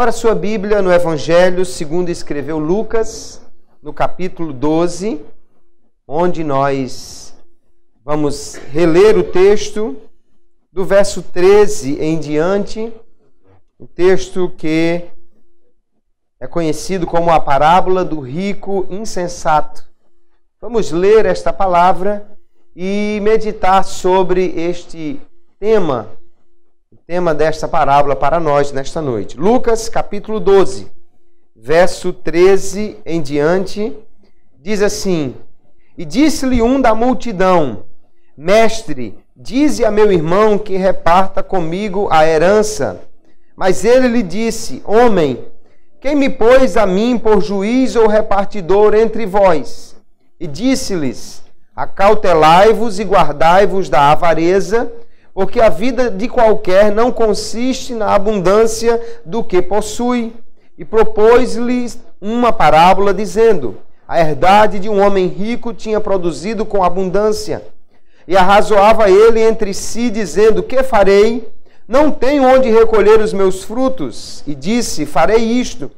Abra sua Bíblia no Evangelho segundo escreveu Lucas, no capítulo 12, onde nós vamos reler o texto do verso 13 em diante, o texto que é conhecido como a parábola do rico insensato. Vamos ler esta palavra e meditar sobre este tema, o tema desta parábola para nós nesta noite. Lucas, capítulo 12, verso 13 em diante, diz assim: E disse-lhe um da multidão: Mestre, dize a meu irmão que reparta comigo a herança. Mas ele lhe disse: Homem, quem me pôs a mim por juiz ou repartidor entre vós? E disse-lhes: Acautelai-vos e guardai-vos da avareza, porque a vida de qualquer não consiste na abundância do que possui. E propôs-lhes uma parábola, dizendo: A herdade de um homem rico tinha produzido com abundância. E arrazoava ele entre si, dizendo: Que farei? Não tenho onde recolher os meus frutos. E disse: Farei isto: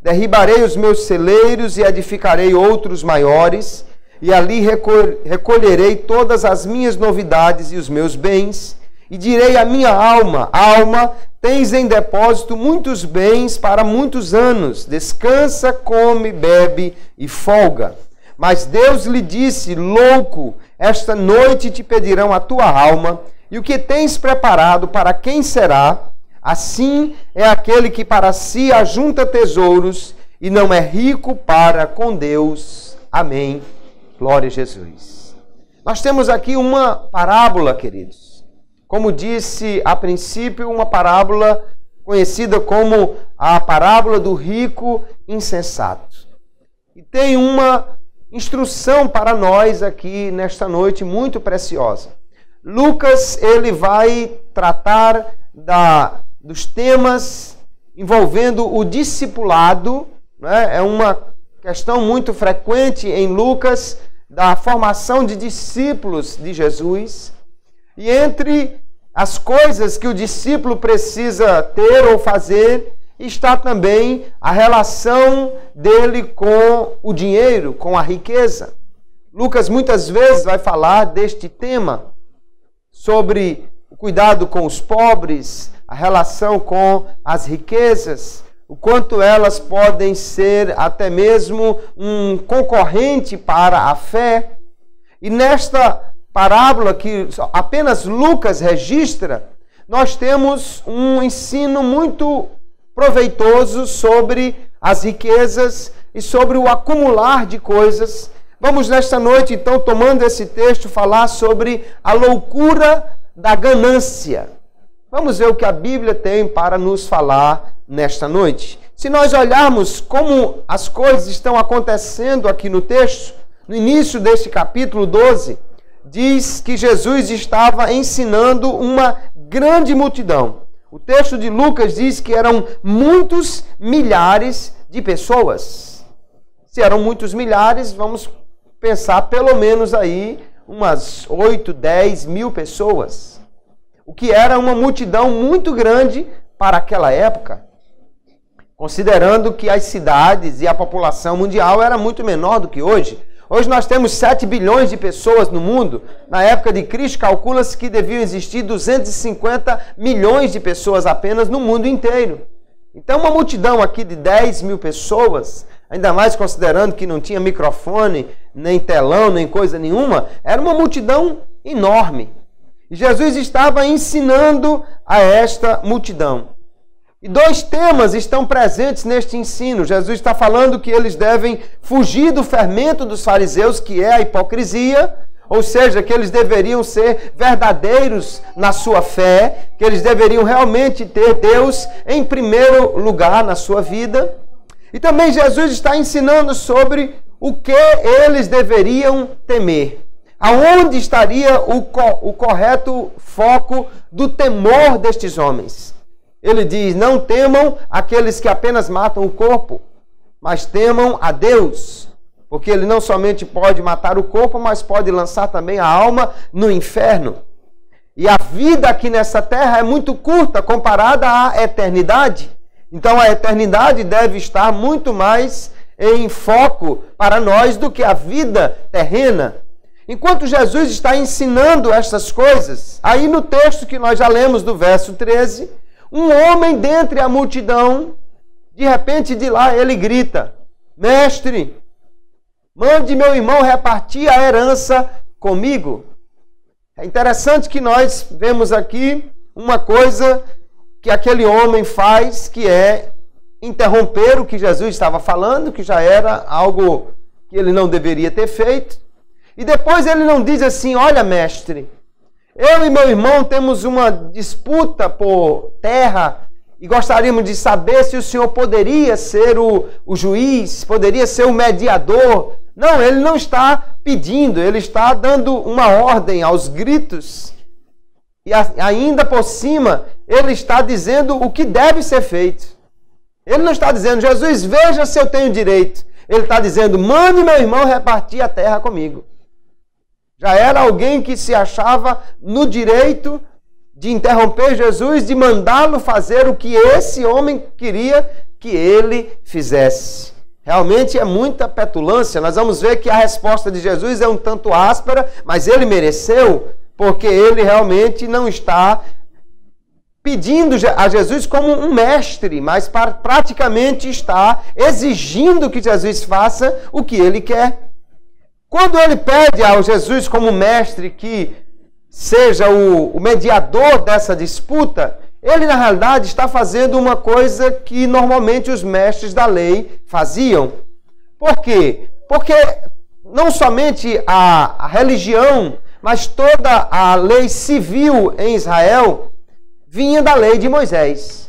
derribarei os meus celeiros e edificarei outros maiores, e ali recolherei todas as minhas novidades e os meus bens. E direi à minha alma: Alma, tens em depósito muitos bens para muitos anos. Descansa, come, bebe e folga. Mas Deus lhe disse: Louco, esta noite te pedirão a tua alma, e o que tens preparado para quem será? Assim é aquele que para si ajunta tesouros e não é rico para com Deus. Amém. Glória a Jesus. Nós temos aqui uma parábola, queridos. Como disse a princípio, uma parábola conhecida como a parábola do rico insensato. E tem uma instrução para nós aqui nesta noite muito preciosa. Lucas, ele vai tratar dos temas envolvendo o discipulado, né? É uma questão muito frequente em Lucas, da formação de discípulos de Jesus. E entre as coisas que o discípulo precisa ter ou fazer, está também a relação dele com o dinheiro, com a riqueza. Lucas muitas vezes vai falar deste tema, sobre o cuidado com os pobres, a relação com as riquezas, o quanto elas podem ser até mesmo um concorrente para a fé. E nesta parábola que apenas Lucas registra, nós temos um ensino muito proveitoso sobre as riquezas e sobre o acumular de coisas. Vamos nesta noite, então, tomando esse texto, falar sobre a loucura da ganância. Vamos ver o que a Bíblia tem para nos falar nesta noite. Se nós olharmos como as coisas estão acontecendo aqui no texto, no início deste capítulo 12, diz que Jesus estava ensinando uma grande multidão. O texto de Lucas diz que eram muitos milhares de pessoas. Se eram muitos milhares, vamos pensar pelo menos aí umas 8, 10 mil pessoas. O que era uma multidão muito grande para aquela época, considerando que as cidades e a população mundial era muito menor do que hoje. Hoje nós temos 7 bilhões de pessoas no mundo. Na época de Cristo, calcula-se que deviam existir 250 milhões de pessoas apenas no mundo inteiro. Então, uma multidão aqui de 10 mil pessoas, ainda mais considerando que não tinha microfone, nem telão, nem coisa nenhuma, era uma multidão enorme. E Jesus estava ensinando a esta multidão. E 2 temas estão presentes neste ensino. Jesus está falando que eles devem fugir do fermento dos fariseus, que é a hipocrisia, ou seja, que eles deveriam ser verdadeiros na sua fé, que eles deveriam realmente ter Deus em primeiro lugar na sua vida. E também Jesus está ensinando sobre o que eles deveriam temer. Aonde estaria o correto foco do temor destes homens? Ele diz: não temam aqueles que apenas matam o corpo, mas temam a Deus, porque Ele não somente pode matar o corpo, mas pode lançar também a alma no inferno. E a vida aqui nessa terra é muito curta comparada à eternidade. Então a eternidade deve estar muito mais em foco para nós do que a vida terrena. Enquanto Jesus está ensinando essas coisas, aí no texto que nós já lemos do verso 13, um homem dentre a multidão, de repente de lá ele grita: Mestre, mande meu irmão repartir a herança comigo. É interessante que nós vemos aqui uma coisa que aquele homem faz, que é interromper o que Jesus estava falando, que já era algo que ele não deveria ter feito. E depois ele não diz assim: olha, mestre, eu e meu irmão temos uma disputa por terra e gostaríamos de saber se o senhor poderia ser o juiz, poderia ser o mediador. Não, ele não está pedindo, ele está dando uma ordem aos gritos. E ainda por cima, ele está dizendo o que deve ser feito. Ele não está dizendo: Jesus, veja se eu tenho direito. Ele está dizendo: mande meu irmão repartir a terra comigo. Já era alguém que se achava no direito de interromper Jesus, de mandá-lo fazer o que esse homem queria que ele fizesse. Realmente é muita petulância. Nós vamos ver que a resposta de Jesus é um tanto áspera, mas ele mereceu, porque ele realmente não está pedindo a Jesus como um mestre, mas praticamente está exigindo que Jesus faça o que ele quer. Quando ele pede ao Jesus como mestre que seja o mediador dessa disputa, ele na realidade está fazendo uma coisa que normalmente os mestres da lei faziam. Por quê? Porque não somente a religião, mas toda a lei civil em Israel vinha da lei de Moisés.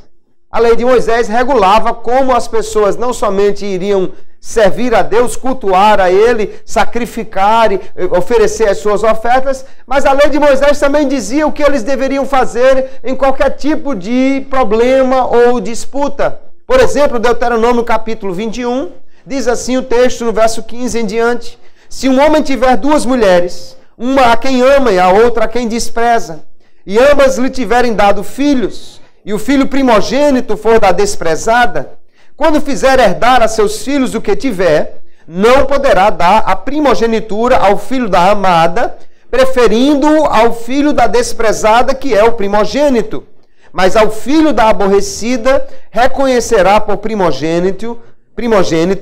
A lei de Moisés regulava como as pessoas não somente iriam servir a Deus, cultuar a Ele, sacrificar e oferecer as suas ofertas, mas a lei de Moisés também dizia o que eles deveriam fazer em qualquer tipo de problema ou disputa. Por exemplo, Deuteronômio capítulo 21, diz assim o texto no verso 15 em diante: se um homem tiver duas mulheres, uma a quem ama e a outra a quem despreza, e ambas lhe tiverem dado filhos, e o filho primogênito for da desprezada, quando fizer herdar a seus filhos o que tiver, não poderá dar a primogenitura ao filho da amada, preferindo-o ao filho da desprezada, que é o primogênito. Mas ao filho da aborrecida reconhecerá por primogênito,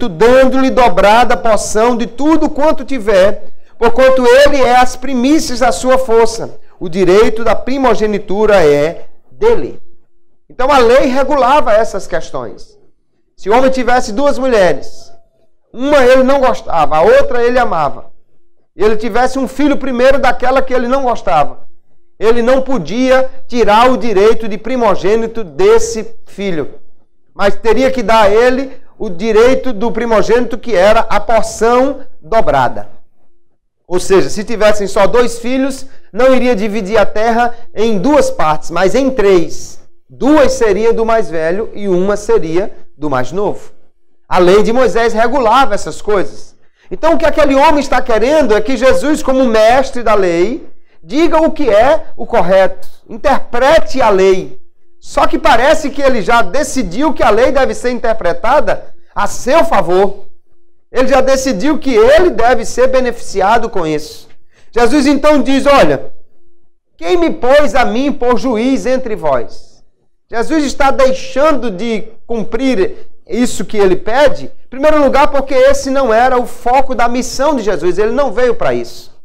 dando-lhe dobrada porção de tudo quanto tiver, porquanto ele é as primícias da sua força. O direito da primogenitura é dele. Então a lei regulava essas questões. Se o homem tivesse duas mulheres, uma ele não gostava, a outra ele amava, e ele tivesse um filho primeiro daquela que ele não gostava, ele não podia tirar o direito de primogênito desse filho, mas teria que dar a ele o direito do primogênito, que era a porção dobrada. Ou seja, se tivessem só dois filhos, não iria dividir a terra em duas partes, mas em três. Duas seria do mais velho e uma seria do mais novo. A lei de Moisés regulava essas coisas. Então o que aquele homem está querendo é que Jesus, como mestre da lei, diga o que é o correto, interprete a lei. Só que parece que ele já decidiu que a lei deve ser interpretada a seu favor. Ele já decidiu que ele deve ser beneficiado com isso. Jesus então diz: olha, quem me pôs a mim por juiz entre vós? Jesus está deixando de cumprir isso que ele pede, em primeiro lugar porque esse não era o foco da missão de Jesus, ele não veio para isso.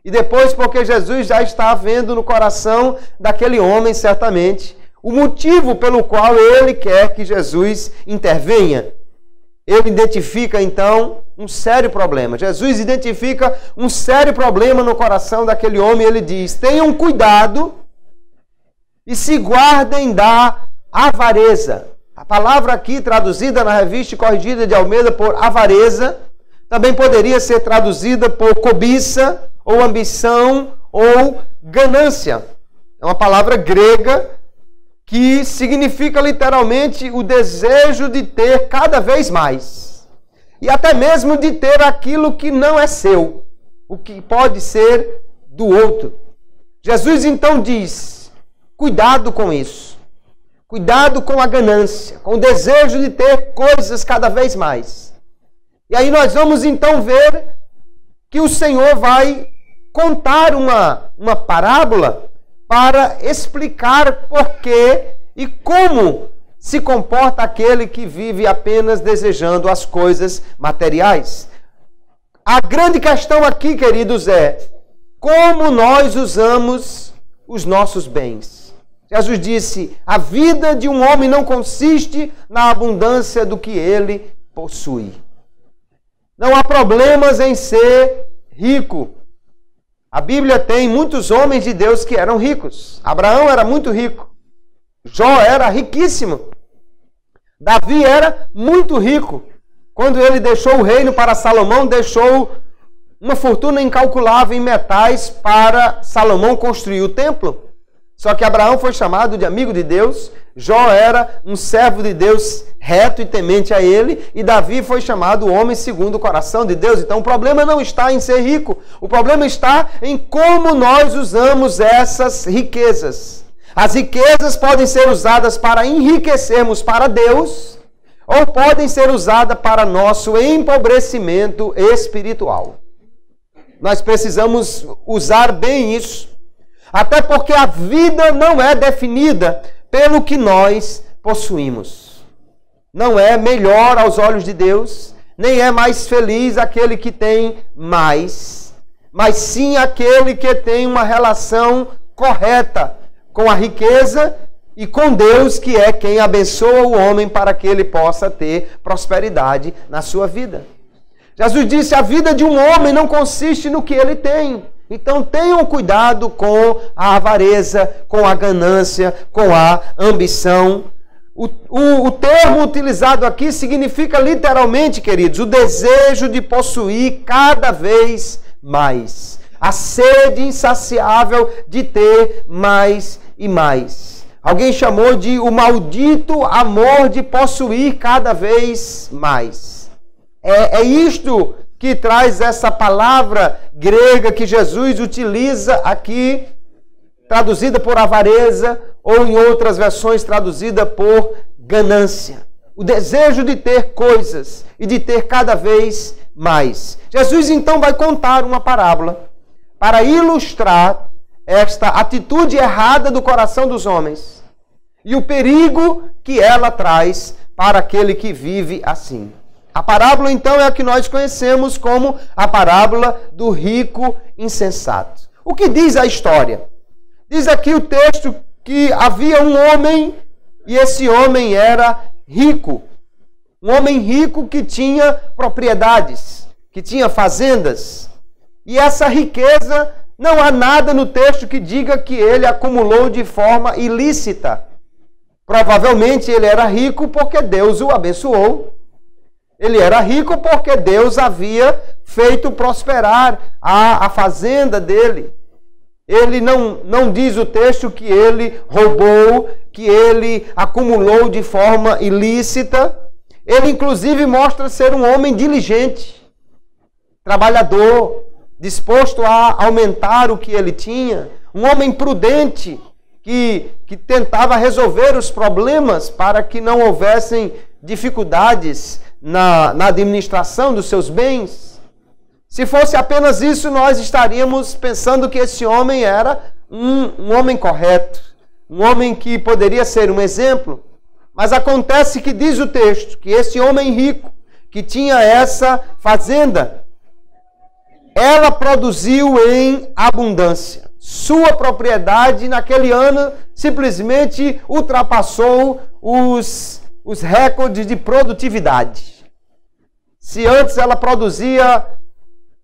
E depois porque Jesus já está vendo no coração daquele homem, certamente, o motivo pelo qual ele quer que Jesus intervenha. Ele identifica então um sério problema. Jesus identifica um sério problema no coração daquele homem e ele diz: tenham cuidado e se guardem da avareza. A palavra aqui traduzida na Revista e Corrigida de Almeida por avareza, também poderia ser traduzida por cobiça, ou ambição, ou ganância. É uma palavra grega que significa literalmente o desejo de ter cada vez mais. E até mesmo de ter aquilo que não é seu, o que pode ser do outro. Jesus então diz: cuidado com isso. Cuidado com a ganância, com o desejo de ter coisas cada vez mais. E aí nós vamos então ver que o Senhor vai contar uma parábola para explicar por que e como se comporta aquele que vive apenas desejando as coisas materiais. A grande questão aqui, queridos, é como nós usamos os nossos bens. Jesus disse: a vida de um homem não consiste na abundância do que ele possui. Não há problemas em ser rico. A Bíblia tem muitos homens de Deus que eram ricos. Abraão era muito rico. Jó era riquíssimo. Davi era muito rico. Quando ele deixou o reino para Salomão, deixou uma fortuna incalculável em metais para Salomão construir o templo. Só que Abraão foi chamado de amigo de Deus, Jó era um servo de Deus reto e temente a ele, e Davi foi chamado homem segundo o coração de Deus. Então o problema não está em ser rico, o problema está em como nós usamos essas riquezas. As riquezas podem ser usadas para enriquecermos para Deus, ou podem ser usadas para nosso empobrecimento espiritual. Nós precisamos usar bem isso, até porque a vida não é definida pelo que nós possuímos. Não é melhor aos olhos de Deus, nem é mais feliz aquele que tem mais, mas sim aquele que tem uma relação correta com a riqueza e com Deus, que é quem abençoa o homem para que ele possa ter prosperidade na sua vida. Jesus disse: a vida de um homem não consiste no que ele tem. Então tenham cuidado com a avareza, com a ganância, com a ambição. O termo utilizado aqui significa literalmente, queridos, o desejo de possuir cada vez mais. A sede insaciável de ter mais e mais. Alguém chamou de o maldito amor de possuir cada vez mais. É isto que traz essa palavra grega que Jesus utiliza aqui, traduzida por avareza, ou em outras versões traduzida por ganância. O desejo de ter coisas e de ter cada vez mais. Jesus então vai contar uma parábola para ilustrar esta atitude errada do coração dos homens e o perigo que ela traz para aquele que vive assim. A parábola, então, é a que nós conhecemos como a parábola do rico insensato. O que diz a história? Diz aqui o texto que havia um homem, e esse homem era rico. Um homem rico que tinha propriedades, que tinha fazendas. E essa riqueza, não há nada no texto que diga que ele acumulou de forma ilícita. Provavelmente ele era rico porque Deus o abençoou. Ele era rico porque Deus havia feito prosperar a fazenda dele. Ele não diz o texto que ele roubou, que ele acumulou de forma ilícita. Ele, inclusive, mostra ser um homem diligente, trabalhador, disposto a aumentar o que ele tinha. Um homem prudente, que tentava resolver os problemas para que não houvessem dificuldades na administração dos seus bens. Se fosse apenas isso, nós estaríamos pensando que esse homem era um homem correto, um homem que poderia ser um exemplo. Mas acontece que diz o texto que esse homem rico, que tinha essa fazenda, ela produziu em abundância. Sua propriedade naquele ano simplesmente ultrapassou os recordes de produtividade. Se antes ela produzia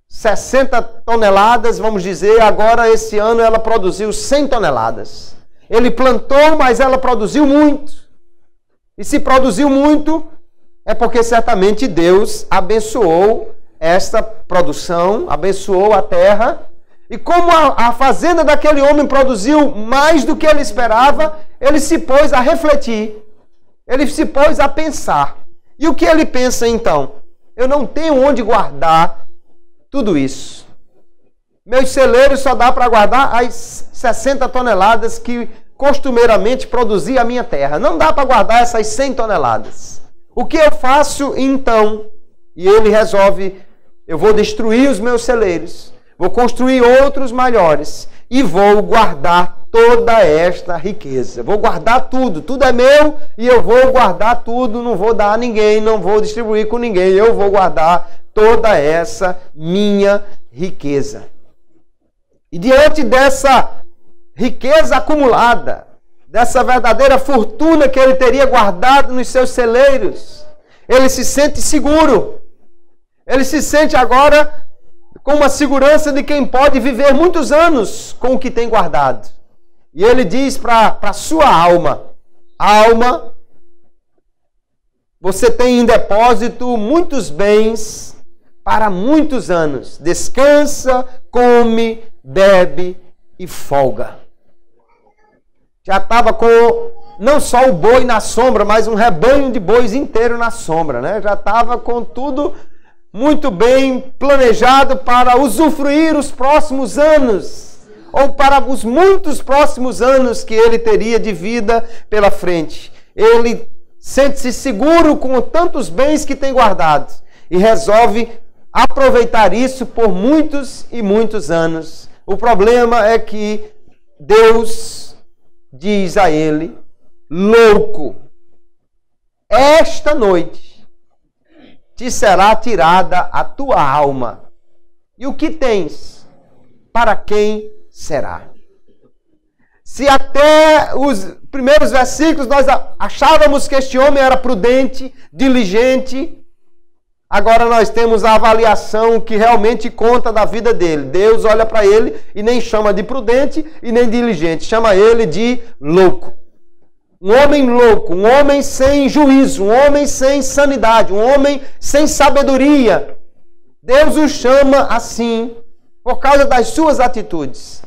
60 toneladas, vamos dizer, agora esse ano ela produziu 100 toneladas. Ele plantou, mas ela produziu muito. E se produziu muito, é porque certamente Deus abençoou esta produção, abençoou a terra. E como a fazenda daquele homem produziu mais do que ele esperava, ele se pôs a refletir. Ele se pôs a pensar. E o que ele pensa então? Eu não tenho onde guardar tudo isso. Meus celeiros só dá para guardar as 60 toneladas que costumeiramente produzir a minha terra. Não dá para guardar essas 100 toneladas. O que eu faço então? E ele resolve, eu vou destruir os meus celeiros, vou construir outros maiores e vou guardar toda esta riqueza. Vou guardar tudo, tudo é meu e eu vou guardar tudo, não vou dar a ninguém, não vou distribuir com ninguém, eu vou guardar toda essa minha riqueza. E diante dessa riqueza acumulada, dessa verdadeira fortuna que ele teria guardado nos seus celeiros, ele se sente seguro. Ele se sente agora com uma segurança de quem pode viver muitos anos com o que tem guardado. E ele diz para a sua alma: alma, você tem em depósito muitos bens para muitos anos. Descansa, come, bebe e folga. Já estava com não só o boi na sombra, mas um rebanho de bois inteiro na sombra, né? Já estava com tudo muito bem planejado para usufruir os próximos anos, ou para os muitos próximos anos que ele teria de vida pela frente. Ele sente-se seguro com tantos bens que tem guardado e resolve aproveitar isso por muitos e muitos anos. O problema é que Deus diz a ele: louco, esta noite te será tirada a tua alma. E o que tens? Para quem será? Se até os primeiros versículos nós achávamos que este homem era prudente, diligente, agora nós temos a avaliação que realmente conta da vida dele. Deus olha para ele e nem chama de prudente e nem diligente, chama ele de louco. Um homem louco, um homem sem juízo, um homem sem sanidade, um homem sem sabedoria. Deus o chama assim por causa das suas atitudes.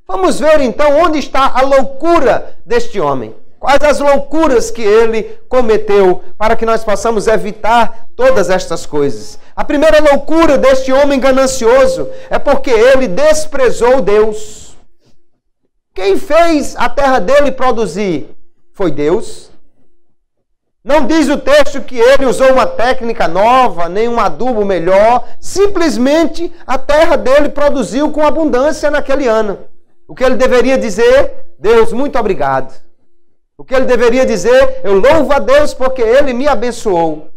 Vamos ver então onde está a loucura deste homem. Quais as loucuras que ele cometeu para que nós possamos evitar todas estas coisas. A primeira loucura deste homem ganancioso é porque ele desprezou Deus. Quem fez a terra dele produzir? Foi Deus. Não diz o texto que ele usou uma técnica nova, nem um adubo melhor. Simplesmente a terra dele produziu com abundância naquele ano. O que ele deveria dizer? Deus, muito obrigado. O que ele deveria dizer? Eu louvo a Deus porque ele me abençoou.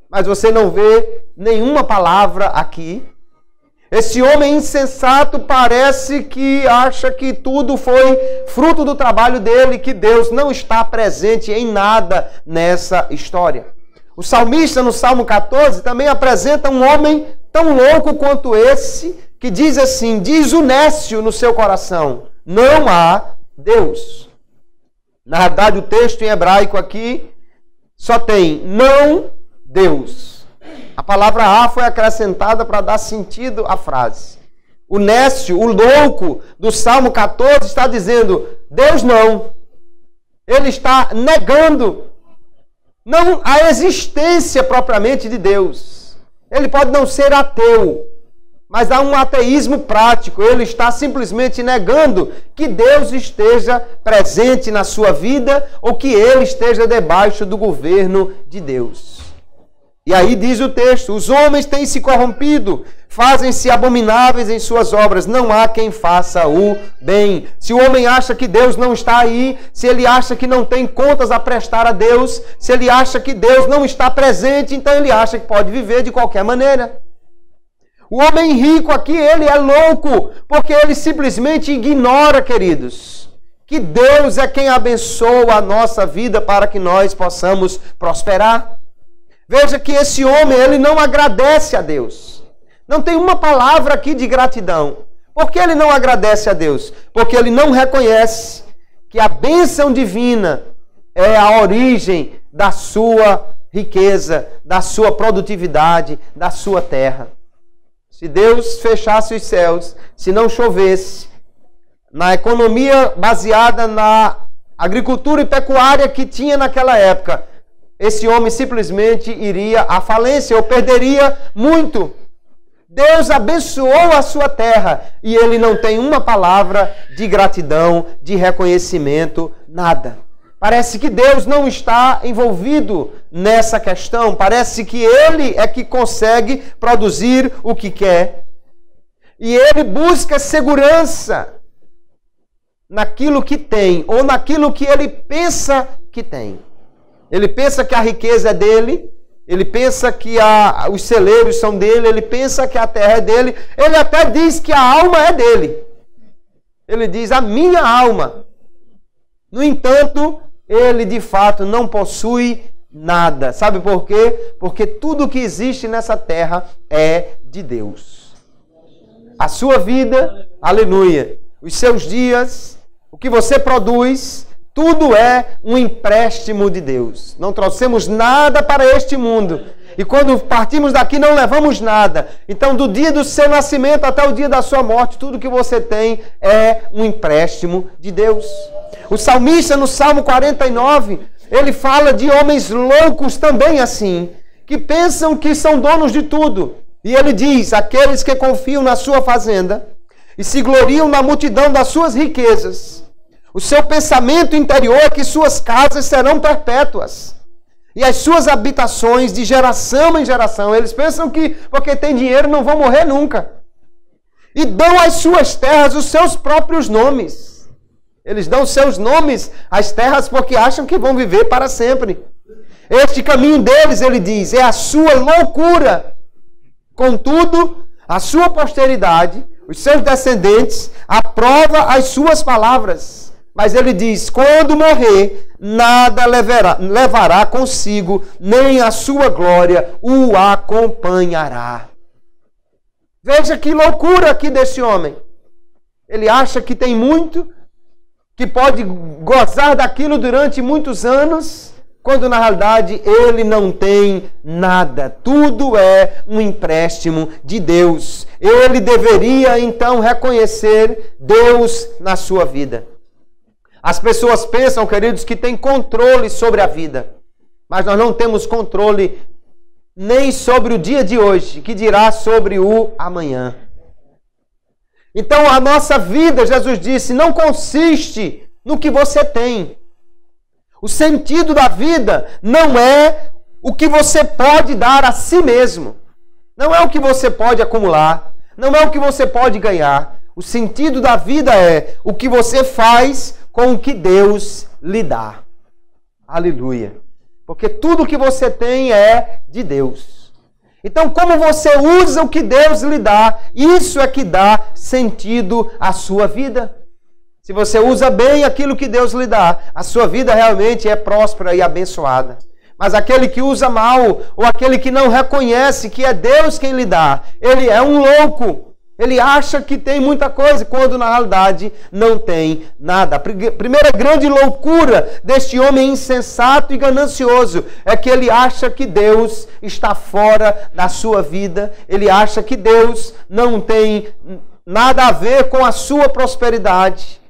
Mas você não vê nenhuma palavra aqui. Esse homem insensato parece que acha que tudo foi fruto do trabalho dele, que Deus não está presente em nada nessa história. O salmista, no Salmo 14, também apresenta um homem tão louco quanto esse, que diz assim: diz o nécio no seu coração, não há Deus. Na verdade, o texto em hebraico aqui só tem não Deus. A palavra "há" foi acrescentada para dar sentido à frase. O nécio, o louco do Salmo 14 está dizendo: Deus não. Ele está negando não a existência propriamente de Deus. Ele pode não ser ateu, mas há um ateísmo prático. Ele está simplesmente negando que Deus esteja presente na sua vida ou que ele esteja debaixo do governo de Deus. E aí diz o texto: os homens têm se corrompido, fazem-se abomináveis em suas obras, não há quem faça o bem. Se o homem acha que Deus não está aí, se ele acha que não tem contas a prestar a Deus, se ele acha que Deus não está presente, então ele acha que pode viver de qualquer maneira. O homem rico aqui, ele é louco, porque ele simplesmente ignora, queridos, que Deus é quem abençoa a nossa vida para que nós possamos prosperar. Veja que esse homem, ele não agradece a Deus. Não tem uma palavra aqui de gratidão. Por que ele não agradece a Deus? Porque ele não reconhece que a bênção divina é a origem da sua riqueza, da sua produtividade, da sua terra. Se Deus fechasse os céus, se não chovesse, na economia baseada na agricultura e pecuária que tinha naquela época, esse homem simplesmente iria à falência ou perderia muito. Deus abençoou a sua terra e ele não tem uma palavra de gratidão, de reconhecimento, nada. Parece que Deus não está envolvido nessa questão. Parece que ele é que consegue produzir o que quer. E ele busca segurança naquilo que tem, ou naquilo que ele pensa que tem. Ele pensa que a riqueza é dele, ele pensa que os celeiros são dele, ele pensa que a terra é dele, ele até diz que a alma é dele. Ele diz, a minha alma. No entanto, ele de fato não possui nada. Sabe por quê? Porque tudo que existe nessa terra é de Deus. A sua vida, aleluia, os seus dias, o que você produz, tudo é um empréstimo de Deus. Não trouxemos nada para este mundo. E quando partimos daqui não levamos nada. Então do dia do seu nascimento até o dia da sua morte, tudo que você tem é um empréstimo de Deus. O salmista no Salmo 49, ele fala de homens loucos também assim, que pensam que são donos de tudo. E ele diz, aqueles que confiam na sua fazenda e se gloriam na multidão das suas riquezas, o seu pensamento interior é que suas casas serão perpétuas e as suas habitações de geração em geração. Eles pensam que porque tem dinheiro não vão morrer nunca. E dão às suas terras os seus próprios nomes. Eles dão seus nomes às terras porque acham que vão viver para sempre. Este caminho deles, ele diz, é a sua loucura. Contudo, a sua posteridade, os seus descendentes, aprova as suas palavras. Mas ele diz, quando morrer, nada levará consigo, nem a sua glória o acompanhará. Veja que loucura aqui desse homem. Ele acha que tem muito, que pode gozar daquilo durante muitos anos, quando na realidade ele não tem nada. Tudo é um empréstimo de Deus. Ele deveria então reconhecer Deus na sua vida. As pessoas pensam, queridos, que tem controle sobre a vida. Mas nós não temos controle nem sobre o dia de hoje, que dirá sobre o amanhã. Então a nossa vida, Jesus disse, não consiste no que você tem. O sentido da vida não é o que você pode dar a si mesmo. Não é o que você pode acumular. Não é o que você pode ganhar. O sentido da vida é o que você faz com o que Deus lhe dá. Aleluia. Porque tudo que você tem é de Deus. Então, como você usa o que Deus lhe dá, isso é que dá sentido à sua vida. Se você usa bem aquilo que Deus lhe dá, a sua vida realmente é próspera e abençoada. Mas aquele que usa mal, ou aquele que não reconhece que é Deus quem lhe dá, ele é um louco. Ele acha que tem muita coisa, quando na realidade não tem nada. A primeira grande loucura deste homem insensato e ganancioso é que ele acha que Deus está fora da sua vida. Ele acha que Deus não tem nada a ver com a sua prosperidade,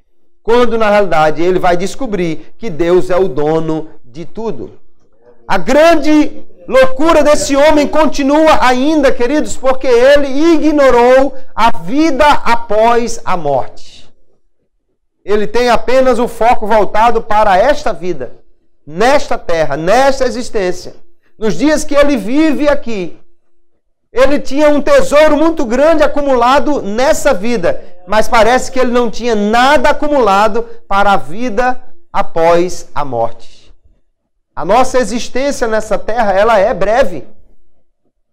quando na realidade ele vai descobrir que Deus é o dono de tudo. A grande loucura desse homem continua ainda, queridos, porque ele ignorou a vida após a morte. Ele tem apenas o foco voltado para esta vida, nesta terra, nesta existência. Nos dias que ele vive aqui, ele tinha um tesouro muito grande acumulado nessa vida, mas parece que ele não tinha nada acumulado para a vida após a morte. A nossa existência nessa terra, ela é breve.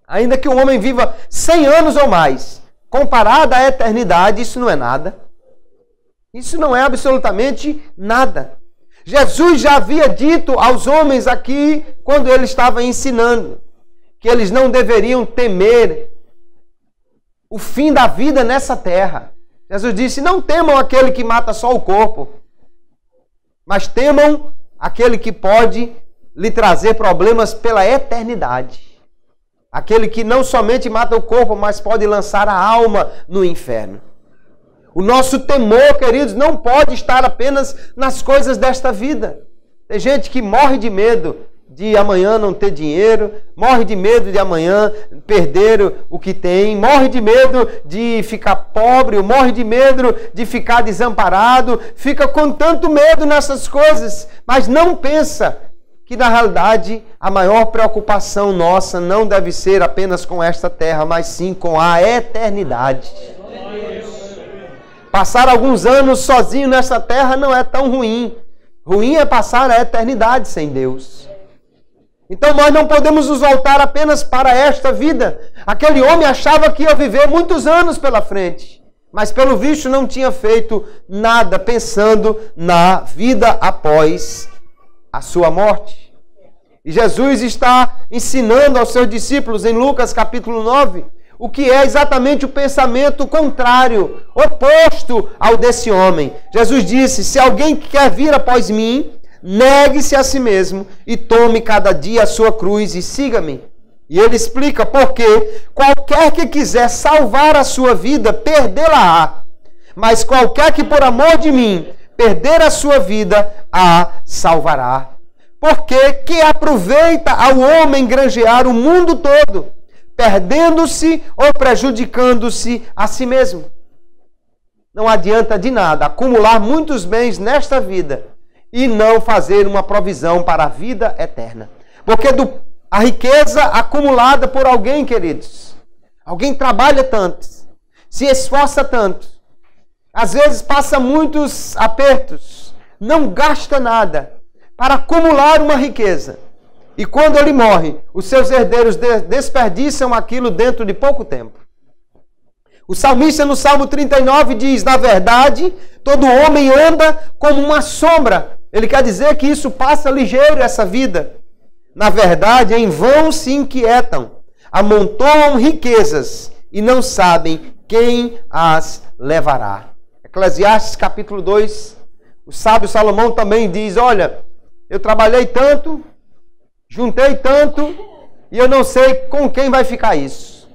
Ainda que o homem viva 100 anos ou mais, comparado à eternidade, isso não é nada. Isso não é absolutamente nada. Jesus já havia dito aos homens aqui, quando ele estava ensinando, que eles não deveriam temer o fim da vida nessa terra. Jesus disse, não temam aquele que mata só o corpo, mas temam aquele que pode lhe trazer problemas pela eternidade. Aquele que não somente mata o corpo, mas pode lançar a alma no inferno. O nosso temor, queridos, não pode estar apenas nas coisas desta vida. Tem gente que morre de medo de amanhã não ter dinheiro, morre de medo de amanhã perder o que tem, morre de medo de ficar pobre, morre de medo de ficar desamparado, fica com tanto medo nessas coisas, mas não pensa que na realidade a maior preocupação nossa não deve ser apenas com esta terra, mas sim com a eternidade. Passar alguns anos sozinho nessa terra não é tão ruim. Ruim é passar a eternidade sem Deus. Então nós não podemos nos voltar apenas para esta vida. Aquele homem achava que ia viver muitos anos pela frente, mas pelo visto não tinha feito nada pensando na vida após a sua morte. E Jesus está ensinando aos seus discípulos em Lucas capítulo 9, o que é exatamente o pensamento contrário, oposto ao desse homem. Jesus disse: se alguém quer vir após mim, negue-se a si mesmo e tome cada dia a sua cruz e siga-me. E ele explica porque qualquer que quiser salvar a sua vida, perdê-la-á. Mas qualquer que por amor de mim perder a sua vida, a salvará. Porque que aproveita ao homem granjear o mundo todo, perdendo-se ou prejudicando-se a si mesmo? Não adianta de nada acumular muitos bens nesta vida e não fazer uma provisão para a vida eterna. Porque a riqueza acumulada por alguém, queridos, alguém trabalha tanto, se esforça tanto, às vezes passa muitos apertos, não gasta nada para acumular uma riqueza. E quando ele morre, os seus herdeiros desperdiçam aquilo dentro de pouco tempo. O salmista no Salmo 39 diz: na verdade, todo homem anda como uma sombra. Ele quer dizer que isso passa ligeiro, essa vida. Na verdade, em vão se inquietam, amontoam riquezas e não sabem quem as levará. Eclesiastes capítulo 2, o sábio Salomão também diz: olha, eu trabalhei tanto, juntei tanto, e eu não sei com quem vai ficar isso.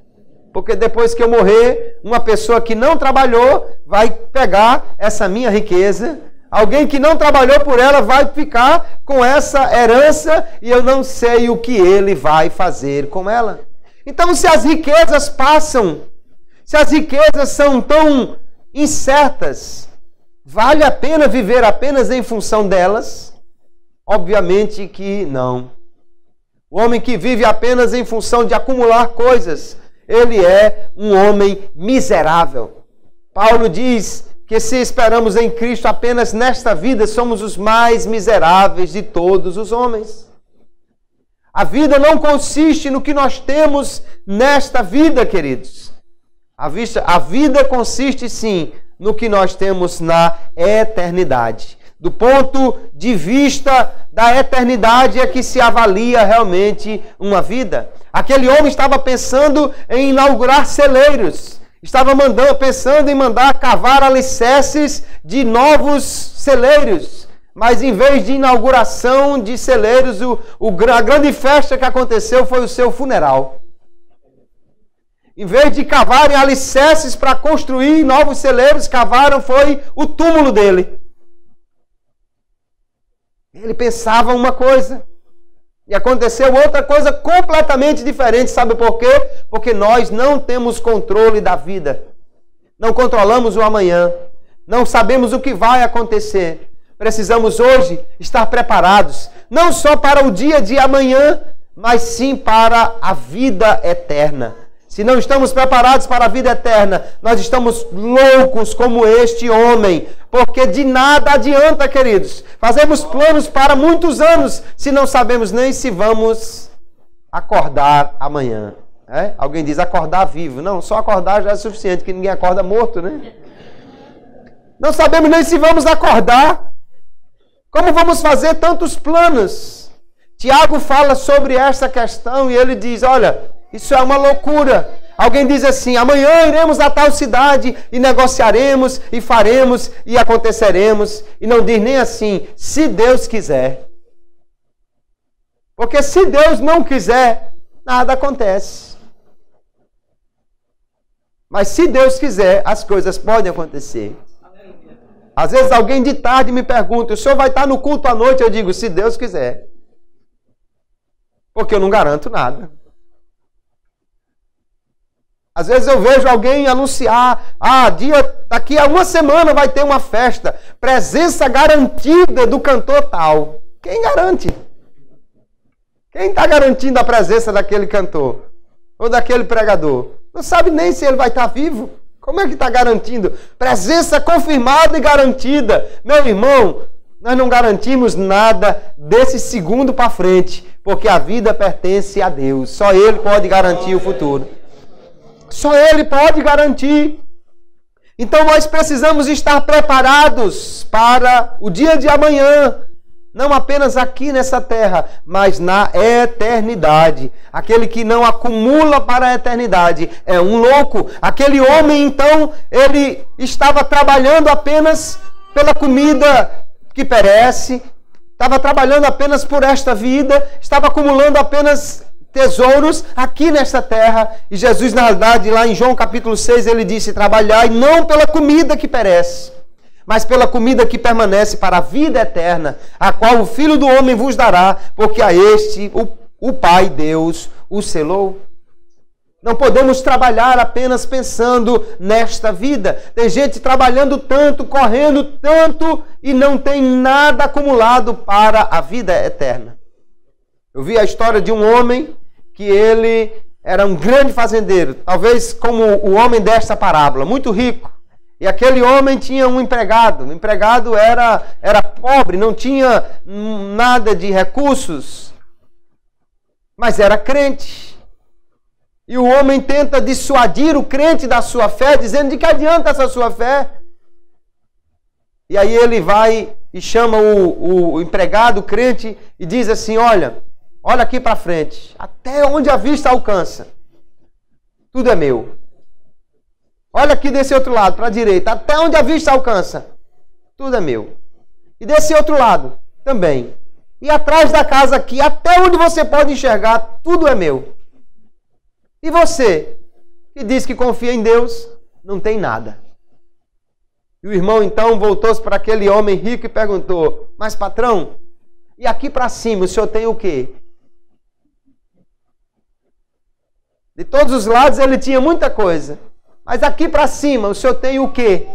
Porque depois que eu morrer, uma pessoa que não trabalhou vai pegar essa minha riqueza. Alguém que não trabalhou por ela vai ficar com essa herança e eu não sei o que ele vai fazer com ela. Então, se as riquezas passam, se as riquezas são tão incertas, vale a pena viver apenas em função delas? Obviamente que não. O homem que vive apenas em função de acumular coisas, ele é um homem miserável. Paulo diz que se esperamos em Cristo apenas nesta vida, somos os mais miseráveis de todos os homens. A vida não consiste no que nós temos nesta vida, queridos. A vida consiste sim no que nós temos na eternidade. Do ponto de vista da eternidade é que se avalia realmente uma vida. Aquele homem estava pensando em inaugurar celeiros. Estava pensando em mandar cavar alicerces de novos celeiros. Mas em vez de inauguração de celeiros, a grande festa que aconteceu foi o seu funeral. Em vez de cavarem alicerces para construir novos celeiros, cavaram foi o túmulo dele. Ele pensava uma coisa e aconteceu outra coisa completamente diferente. Sabe por quê? Porque nós não temos controle da vida. Não controlamos o amanhã. Não sabemos o que vai acontecer. Precisamos hoje estar preparados, não só para o dia de amanhã, mas sim para a vida eterna. Se não estamos preparados para a vida eterna, nós estamos loucos como este homem. Porque de nada adianta, queridos. Fazemos planos para muitos anos, se não sabemos nem se vamos acordar amanhã. Alguém diz acordar vivo. Não, só acordar já é suficiente, que ninguém acorda morto, né? Não sabemos nem se vamos acordar. Como vamos fazer tantos planos? Tiago fala sobre essa questão e ele diz, olha, isso é uma loucura. Alguém diz assim, amanhã iremos a tal cidade e negociaremos e faremos e aconteceremos. E não diz nem assim, se Deus quiser. Porque se Deus não quiser, nada acontece. Mas se Deus quiser, as coisas podem acontecer. Às vezes alguém de tarde me pergunta, o senhor vai estar no culto à noite? Eu digo, se Deus quiser. porque eu não garanto nada. Às vezes eu vejo alguém anunciar, daqui a uma semana vai ter uma festa, presença garantida do cantor tal. Quem garante? Quem está garantindo a presença daquele cantor? Ou daquele pregador? Não sabe nem se ele vai estar vivo. Como é que está garantindo? Presença confirmada e garantida. Meu irmão, nós não garantimos nada desse segundo para frente, porque a vida pertence a Deus. Só Ele pode garantir o futuro. Só Ele pode garantir. Então nós precisamos estar preparados para o dia de amanhã. Não apenas aqui nessa terra, mas na eternidade. Aquele que não acumula para a eternidade é um louco. Aquele homem, então, ele estava trabalhando apenas pela comida que perece, estava trabalhando apenas por esta vida, estava acumulando apenas tesouros aqui nesta terra. E Jesus, na verdade, lá em João capítulo 6, ele disse: trabalhai não pela comida que perece, mas pela comida que permanece para a vida eterna, a qual o Filho do Homem vos dará, porque a este o Pai Deus o selou. Não podemos trabalhar apenas pensando nesta vida. Tem gente trabalhando tanto, correndo tanto e não tem nada acumulado para a vida eterna. Eu vi a história de um homem que ele era um grande fazendeiro, talvez como o homem desta parábola, muito rico. E aquele homem tinha um empregado. O empregado era pobre, não tinha nada de recursos, mas era crente. E o homem tenta dissuadir o crente da sua fé, dizendo: de que adianta essa sua fé? E aí ele vai e chama o empregado, o crente, e diz assim: olha aqui para frente, até onde a vista alcança, tudo é meu. Olha aqui desse outro lado, para a direita, até onde a vista alcança, tudo é meu. E desse outro lado, também. E atrás da casa aqui, até onde você pode enxergar, tudo é meu. E você, que diz que confia em Deus, não tem nada. E o irmão então voltou-se para aquele homem rico e perguntou: mas patrão, e aqui para cima o senhor tem o quê? De todos os lados ele tinha muita coisa. Mas aqui para cima, o senhor tem o quê?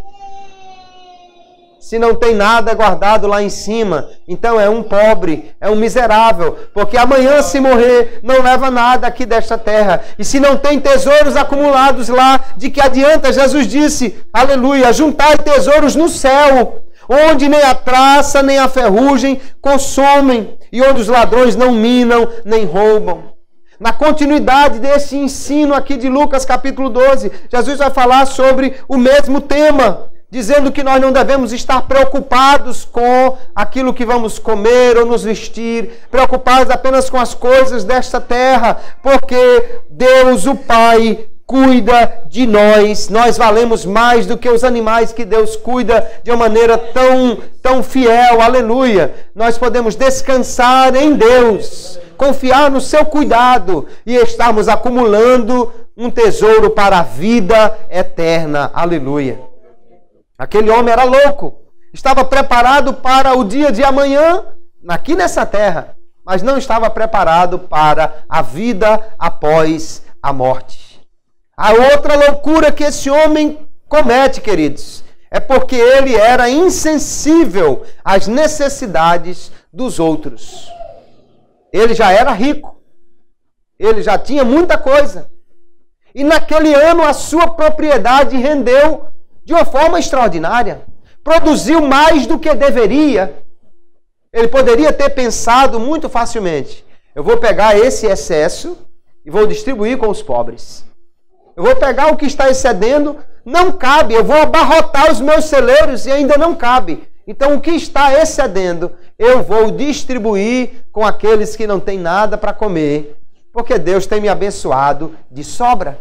Se não tem nada guardado lá em cima, então é um pobre, é um miserável, porque amanhã, se morrer, não leva nada aqui desta terra. E se não tem tesouros acumulados lá, de que adianta? Jesus disse, aleluia, juntai tesouros no céu, onde nem a traça, nem a ferrugem consomem, e onde os ladrões não minam, nem roubam. Na continuidade desse ensino aqui de Lucas capítulo 12, Jesus vai falar sobre o mesmo tema, dizendo que nós não devemos estar preocupados com aquilo que vamos comer ou nos vestir, preocupados apenas com as coisas desta terra, porque Deus, o Pai, cuida de nós. Nós valemos mais do que os animais que Deus cuida de uma maneira tão fiel, aleluia. Nós podemos descansar em Deus, confiar no seu cuidado e estarmos acumulando um tesouro para a vida eterna, aleluia. Aquele homem era louco, estava preparado para o dia de amanhã, aqui nessa terra, mas não estava preparado para a vida após a morte. A outra loucura que esse homem comete, queridos, é porque ele era insensível às necessidades dos outros. Ele já era rico, ele já tinha muita coisa, e naquele ano a sua propriedade rendeu de uma forma extraordinária, produziu mais do que deveria. Ele poderia ter pensado muito facilmente: eu vou pegar esse excesso e vou distribuir com os pobres. Eu vou pegar o que está excedendo, não cabe, eu vou abarrotar os meus celeiros e ainda não cabe. Então o que está excedendo, eu vou distribuir com aqueles que não têm nada para comer, porque Deus tem me abençoado de sobra.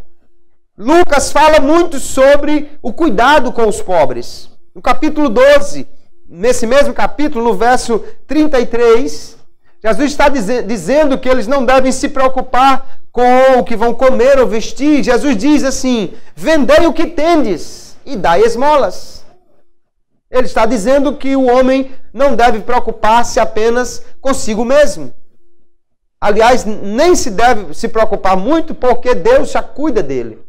Lucas fala muito sobre o cuidado com os pobres. No capítulo 12, nesse mesmo capítulo, no verso 33, Jesus está dizendo que eles não devem se preocupar com o que vão comer ou vestir. Jesus diz assim: vendei o que tendes e dai esmolas. Ele está dizendo que o homem não deve preocupar-se apenas consigo mesmo. Aliás, nem se deve se preocupar muito, porque Deus já cuida dele.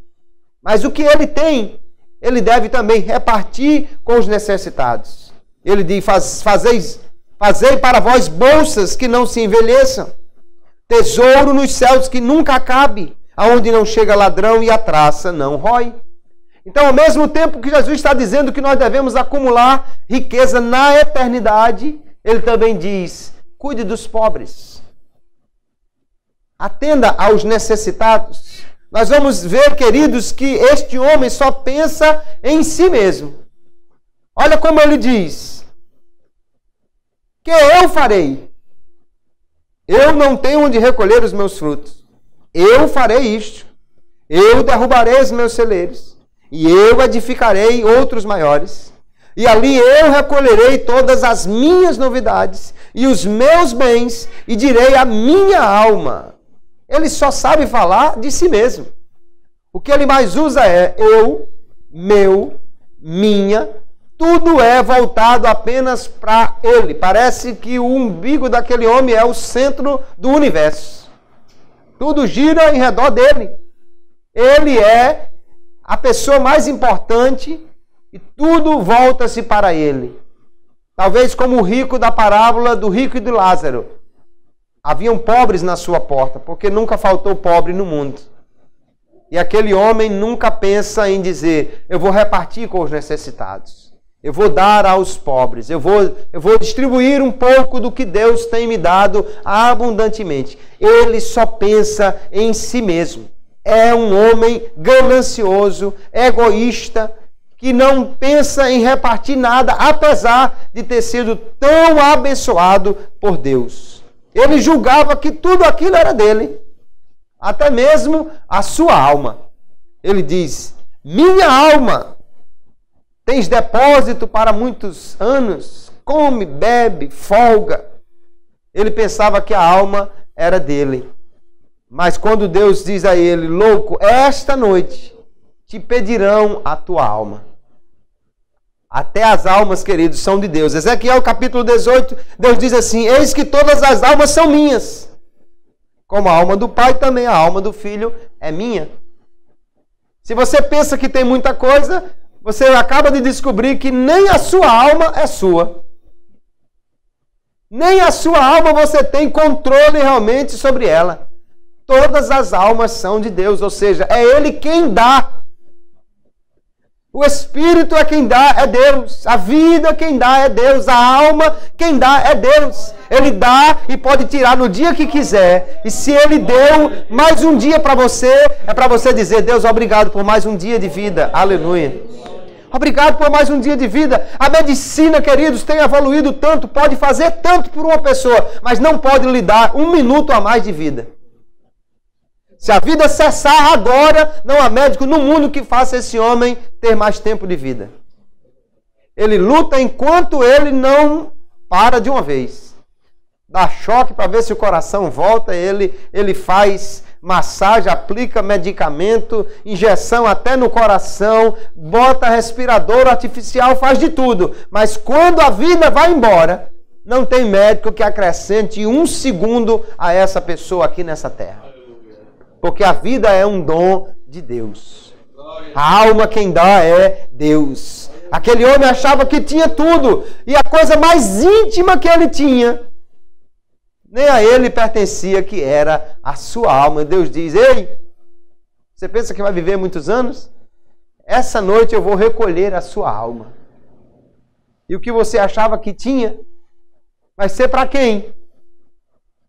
Mas o que ele tem, ele deve também repartir com os necessitados. Ele diz, fazei para vós bolsas que não se envelheçam, tesouro nos céus que nunca acabe, aonde não chega ladrão e a traça não rói. Então, ao mesmo tempo que Jesus está dizendo que nós devemos acumular riqueza na eternidade, ele também diz, cuide dos pobres. Atenda aos necessitados. Nós vamos ver, queridos, que este homem só pensa em si mesmo. Olha como ele diz, que eu farei. Eu não tenho onde recolher os meus frutos. Eu farei isto. Eu derrubarei os meus celeiros. E eu edificarei outros maiores. E ali eu recolherei todas as minhas novidades e os meus bens e direi à minha alma. Ele só sabe falar de si mesmo. O que ele mais usa é eu, meu, minha. Tudo é voltado apenas para ele. Parece que o umbigo daquele homem é o centro do universo. Tudo gira em redor dele. Ele é a pessoa mais importante e tudo volta-se para ele. Talvez como o rico da parábola do rico e do Lázaro. Haviam pobres na sua porta, porque nunca faltou pobre no mundo. E aquele homem nunca pensa em dizer, eu vou repartir com os necessitados. Eu vou dar aos pobres. Eu vou distribuir um pouco do que Deus tem me dado abundantemente. Ele só pensa em si mesmo. É um homem ganancioso, egoísta, que não pensa em repartir nada, apesar de ter sido tão abençoado por Deus. Ele julgava que tudo aquilo era dele, até mesmo a sua alma. Ele diz, minha alma, tens depósito para muitos anos, come, bebe, folga. Ele pensava que a alma era dele. Mas quando Deus diz a ele, louco, esta noite te pedirão a tua alma. Até as almas, queridos, são de Deus. Ezequiel capítulo 18, Deus diz assim, eis que todas as almas são minhas. Como a alma do pai, também a alma do filho é minha. Se você pensa que tem muita coisa, você acaba de descobrir que nem a sua alma é sua. Nem a sua alma você tem controle realmente sobre ela. Todas as almas são de Deus, ou seja, é Ele quem dá. O Espírito é quem dá, é Deus. A vida quem dá é Deus. A alma quem dá é Deus. Ele dá e pode tirar no dia que quiser. E se Ele deu mais um dia para você, é para você dizer, Deus, obrigado por mais um dia de vida. Aleluia. Obrigado por mais um dia de vida. A medicina, queridos, tem evoluído tanto, pode fazer tanto por uma pessoa, mas não pode lhe dar um minuto a mais de vida. Se a vida cessar agora, não há médico no mundo que faça esse homem ter mais tempo de vida. Ele luta enquanto ele não para de uma vez. Dá choque para ver se o coração volta, ele faz massagem, aplica medicamento, injeção até no coração, bota respirador artificial, faz de tudo. Mas quando a vida vai embora, não tem médico que acrescente um segundo a essa pessoa aqui nessa terra. Porque a vida é um dom de Deus. A alma quem dá é Deus. Aquele homem achava que tinha tudo. E a coisa mais íntima que ele tinha, nem a ele pertencia, que era a sua alma. Deus diz, ei, você pensa que vai viver muitos anos? Essa noite eu vou recolher a sua alma. E o que você achava que tinha, vai ser para quem?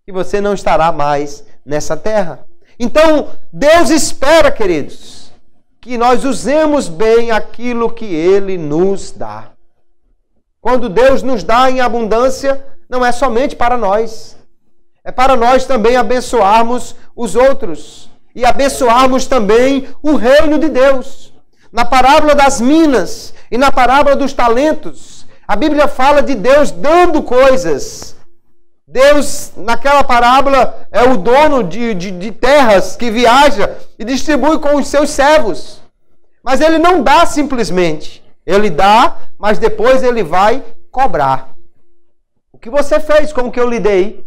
Que você não estará mais nessa terra. Então, Deus espera, queridos, que nós usemos bem aquilo que Ele nos dá. Quando Deus nos dá em abundância, não é somente para nós. É para nós também abençoarmos os outros. E abençoarmos também o reino de Deus. Na parábola das minas e na parábola dos talentos, a Bíblia fala de Deus dando coisas. Deus, naquela parábola, é o dono de terras que viaja e distribui com os seus servos. Mas Ele não dá simplesmente. Ele dá, mas depois Ele vai cobrar. O que você fez com o que eu lhe dei?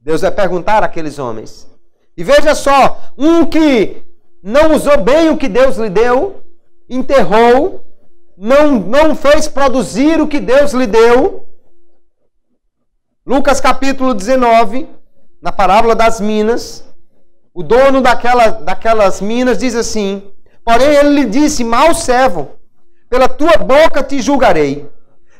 Deus vai perguntar àqueles homens. E veja só, um que não usou bem o que Deus lhe deu, enterrou, não fez produzir o que Deus lhe deu. Lucas capítulo 19, na parábola das minas, o dono daquelas minas diz assim: porém ele lhe disse, mau servo, pela tua boca te julgarei.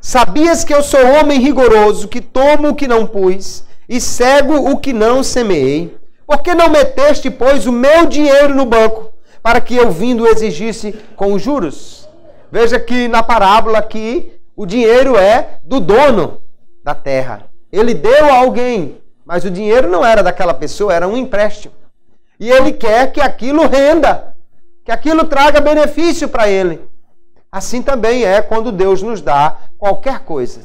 Sabias que eu sou homem rigoroso, que tomo o que não pus, e cego o que não semeei? Por que não meteste, pois, o meu dinheiro no banco, para que eu vindo exigisse com os juros? Veja que na parábola aqui, o dinheiro é do dono da terra. Ele deu a alguém, mas o dinheiro não era daquela pessoa, era um empréstimo. E ele quer que aquilo renda, que aquilo traga benefício para ele. Assim também é quando Deus nos dá qualquer coisa.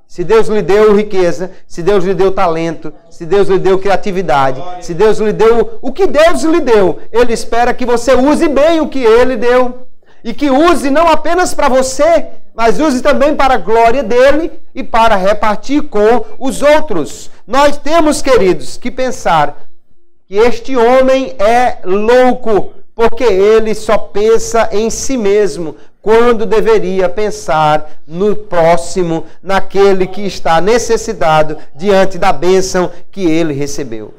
Se Deus lhe deu riqueza, se Deus lhe deu talento, se Deus lhe deu criatividade, se Deus lhe deu o que Deus lhe deu, Ele espera que você use bem o que Ele deu. E que use não apenas para você, mas use também para a glória dEle e para repartir com os outros. Nós temos, queridos, que pensar que este homem é louco, porque ele só pensa em si mesmo, quando deveria pensar no próximo, naquele que está necessitado diante da bênção que ele recebeu.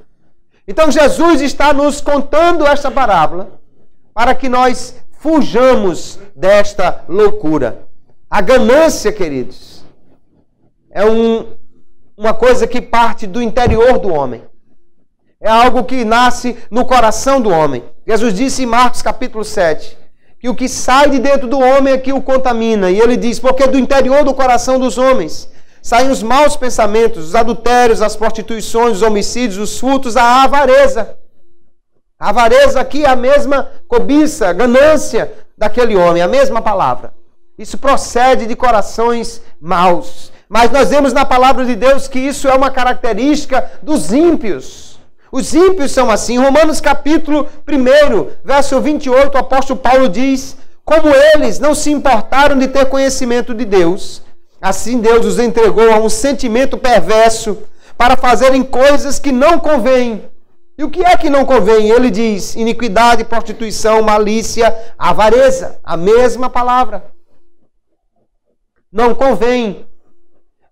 Então Jesus está nos contando esta parábola para que nós fujamos desta loucura. A ganância, queridos, é uma coisa que parte do interior do homem. É algo que nasce no coração do homem. Jesus disse em Marcos capítulo 7, que o que sai de dentro do homem é que o contamina. E ele diz, porque do interior do coração dos homens saem os maus pensamentos, os adultérios, as prostituições, os homicídios, os furtos, a avareza. A avareza aqui é a mesma cobiça, a ganância daquele homem, a mesma palavra. Isso procede de corações maus. Mas nós vemos na palavra de Deus que isso é uma característica dos ímpios. Os ímpios são assim. Em Romanos capítulo 1, verso 28, o apóstolo Paulo diz, como eles não se importaram de ter conhecimento de Deus, assim Deus os entregou a um sentimento perverso para fazerem coisas que não convêm. E o que é que não convém? Ele diz, iniquidade, prostituição, malícia, avareza. A mesma palavra. Não convém.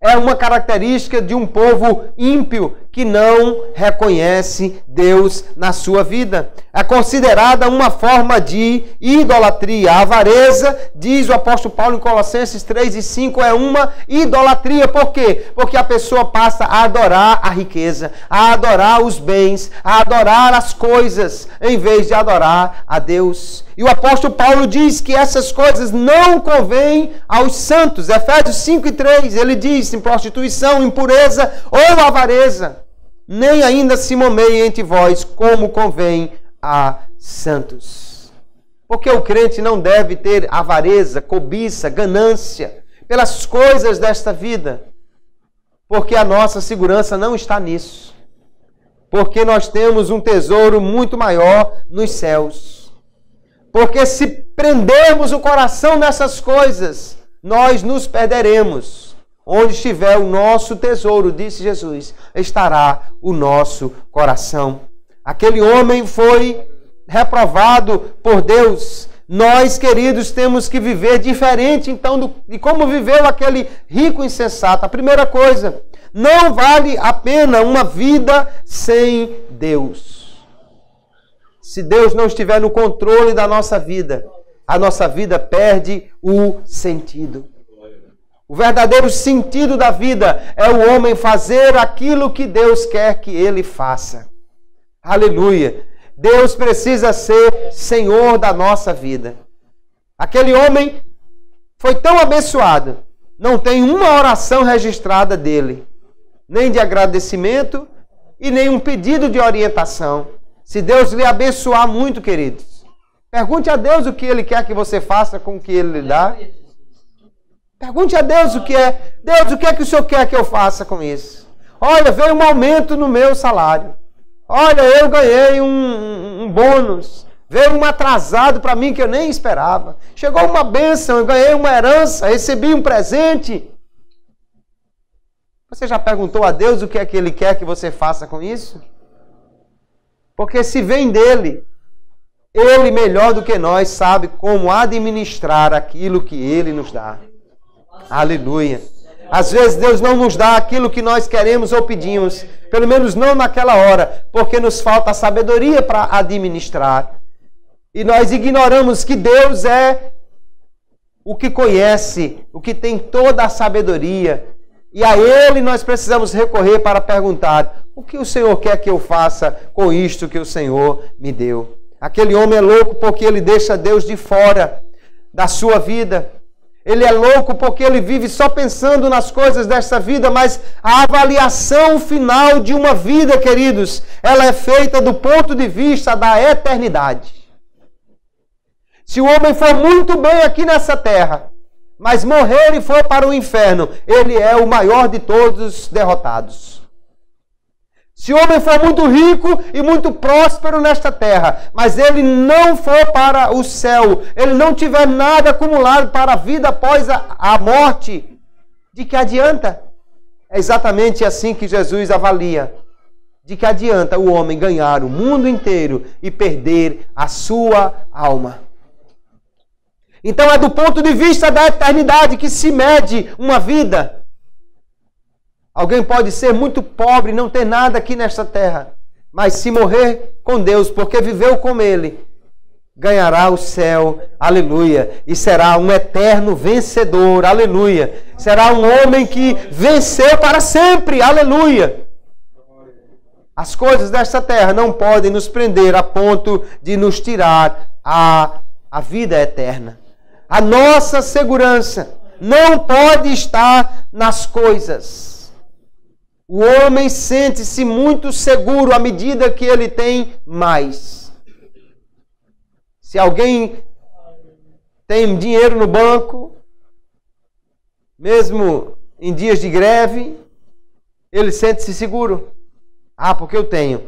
É uma característica de um povo ímpio que não reconhece Deus na sua vida. É considerada uma forma de idolatria. A avareza, diz o apóstolo Paulo em Colossenses 3:5, é uma idolatria. Por quê? Porque a pessoa passa a adorar a riqueza, a adorar os bens, a adorar as coisas, em vez de adorar a Deus. E o apóstolo Paulo diz que essas coisas não convêm aos santos. Efésios 5:3, ele diz, em prostituição, impureza ou avareza, nem ainda se nomeie entre vós como convém a santos. Porque o crente não deve ter avareza, cobiça, ganância pelas coisas desta vida. Porque a nossa segurança não está nisso. Porque nós temos um tesouro muito maior nos céus. Porque se prendermos o coração nessas coisas, nós nos perderemos. Onde estiver o nosso tesouro, disse Jesus, estará o nosso coração. Aquele homem foi reprovado por Deus. Nós, queridos, temos que viver diferente, então, de como viveu aquele rico insensato. A primeira coisa, não vale a pena uma vida sem Deus. Se Deus não estiver no controle da nossa vida, a nossa vida perde o sentido. O verdadeiro sentido da vida é o homem fazer aquilo que Deus quer que ele faça. Aleluia! Deus precisa ser Senhor da nossa vida. Aquele homem foi tão abençoado, não tem uma oração registrada dele, nem de agradecimento e nem um pedido de orientação. Se Deus lhe abençoar muito, queridos, pergunte a Deus o que Ele quer que você faça com o que Ele lhe dá. Pergunte a Deus o que é. Deus, o que é que o Senhor quer que eu faça com isso? Olha, veio um aumento no meu salário. Olha, eu ganhei um bônus. Veio um atrasado para mim que eu nem esperava. Chegou uma bênção, eu ganhei uma herança, recebi um presente. Você já perguntou a Deus o que é que Ele quer que você faça com isso? Porque se vem dele, Ele melhor do que nós sabe como administrar aquilo que Ele nos dá. Aleluia. Às vezes Deus não nos dá aquilo que nós queremos ou pedimos, pelo menos não naquela hora, porque nos falta sabedoria para administrar. E nós ignoramos que Deus é o que conhece, o que tem toda a sabedoria. E a Ele nós precisamos recorrer para perguntar: o que o Senhor quer que eu faça com isto que o Senhor me deu? Aquele homem é louco porque ele deixa Deus de fora da sua vida. Ele é louco porque ele vive só pensando nas coisas desta vida, mas a avaliação final de uma vida, queridos, ela é feita do ponto de vista da eternidade. Se o homem for muito bem aqui nessa terra, mas morrer e for para o inferno, ele é o maior de todos os derrotados. Se o homem for muito rico e muito próspero nesta terra, mas ele não for para o céu, ele não tiver nada acumulado para a vida após a morte, de que adianta? É exatamente assim que Jesus avalia. De que adianta o homem ganhar o mundo inteiro e perder a sua alma? Então é do ponto de vista da eternidade que se mede uma vida. Alguém pode ser muito pobre, não ter nada aqui nesta terra, mas se morrer com Deus, porque viveu com Ele, ganhará o céu, aleluia, e será um eterno vencedor, aleluia. Será um homem que venceu para sempre, aleluia. As coisas desta terra não podem nos prender a ponto de nos tirar a vida eterna. A nossa segurança não pode estar nas coisas. O homem sente-se muito seguro à medida que ele tem mais. Se alguém tem dinheiro no banco, mesmo em dias de greve, ele sente-se seguro. Ah, porque eu tenho.